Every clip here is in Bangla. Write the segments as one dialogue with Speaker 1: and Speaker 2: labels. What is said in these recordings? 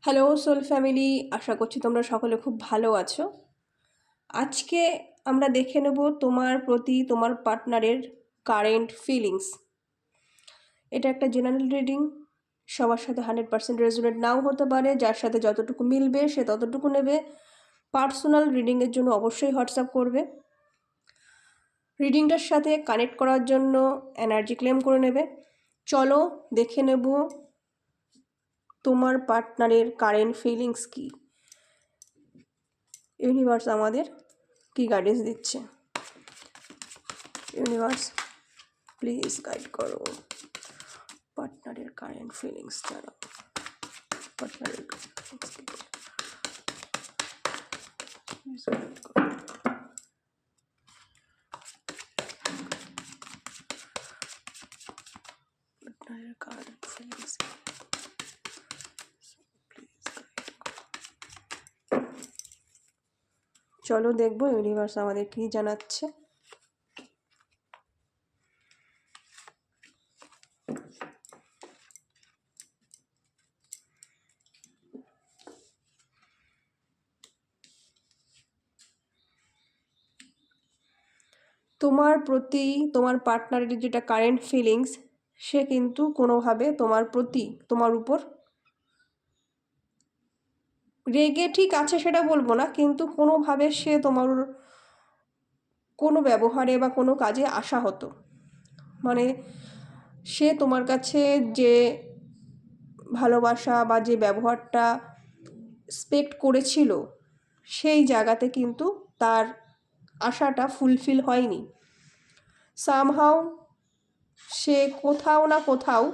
Speaker 1: হ্যালো সোল ফ্যামিলি, আশা করছি তোমরা সকলে খুব ভালো আছো। আজকে আমরা দেখে নেব তোমার প্রতি তোমার পার্টনারের কারেন্ট ফিলিংস। এটা একটা জেনারেল রিডিং, সবার সাথে 100% রেজোনেট নাও হতে পারে। যার সাথে যতটুকু মিলবে সে ততটুকু নেবে। পার্সোনাল রিডিংয়ের জন্য অবশ্যই হোয়াটসঅ্যাপ করবে। রিডিংটার সাথে কানেক্ট করার জন্য এনার্জি ক্লেম করে নেবে। চলো দেখে নেব তোমার পার্টনারের কারেন্ট ফিলিংস কি, ইউনিভার্স আমাদের কি গাইডেন্স দিচ্ছে। ইউনিভার্স প্লিজ গাইড করো পার্টনারের কারেন্ট ফিলিংস দ্বারা। পার্টনারের কারেন্ট ফিলিংস চলো দেখবো ইউনিভার্স আমাদের কি জানাচ্ছে। তোমার প্রতি তোমার পার্টনারের যেটা কারেন্ট ফিলিংস, সে কিন্তু কোনোভাবে তোমার প্রতি তোমার উপর রেগে ঠিক আছে সেটা বলবো না, কিন্তু কোনোভাবে সে তোমার কোনো ব্যবহারে বা কোনো কাজে আশাহত। মানে সে তোমার কাছে যে ভালোবাসা বা যে ব্যবহারটা এক্সপেক্ট করেছিল, সেই জায়গাতে কিন্তু তার আশাটা ফুলফিল হয়নি। সামহাউ সে কোথাও না কোথাও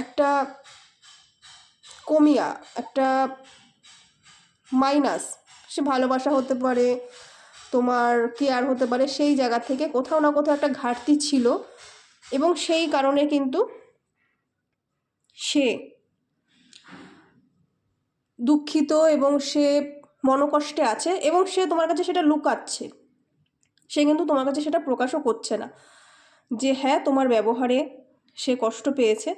Speaker 1: একটা কমিয়া, একটা মাইনাস, সে ভালোবাসা হতে পারে, তোমার কেয়ার হতে পারে, সেই জায়গা থেকে কোথাও না কোথাও একটা ঘাটতি ছিল এবং সেই কারণে কিন্তু সে দুঃখিত এবং সে মনোকষ্টে আছে এবং সে তোমার কাছে সেটা লুকাচ্ছে। সে কিন্তু তোমার কাছে সেটা প্রকাশও করছে না যে হ্যাঁ তোমার ব্যবহারে সে কষ্ট পেয়েছে।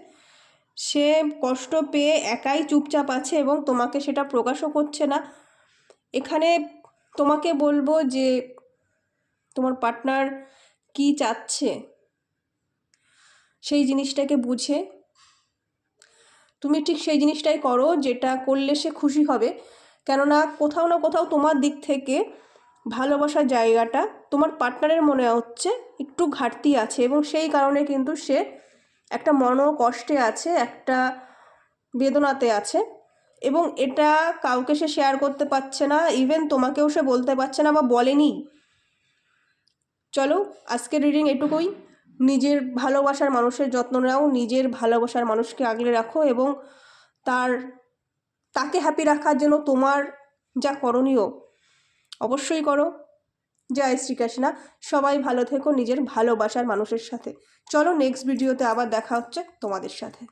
Speaker 1: সে কষ্ট পেয়ে একাই চুপচাপ আছে এবং তোমাকে সেটা প্রকাশও করছে না। এখানে তোমাকে বলবো যে তোমার পার্টনার কি চাচ্ছে সেই জিনিসটাকে বুঝে তুমি ঠিক সেই জিনিসটাই করো যেটা করলে সে খুশি হবে। কেননা কোথাও না কোথাও তোমার দিক থেকে ভালোবাসার জায়গাটা তোমার পার্টনারের মনে হচ্ছে একটু ঘাটতি আছে এবং সেই কারণে কিন্তু সে একটা মনোকষ্টে আছে, একটা বেদনাতে আছে এবং এটা কাউকে সে শেয়ার করতে পারছে না, ইভেন তোমাকেও সে বলতে পারছে না বা বলেনি। চলো আজকের রিডিং এটুকুই। নিজের ভালোবাসার মানুষের যত্ন নাও, নিজের ভালোবাসার মানুষকে আগলে রাখো এবং তাকে হ্যাপি রাখার জন্য তোমার যা করণীয় অবশ্যই করো। জয় শ্রীকৃষ্ণ। সবাই ভালো থেকো নিজের ভালোবাসার মানুষের সাথে। চলো নেক্সট ভিডিওতে আবার দেখা হচ্ছে তোমাদের সাথে।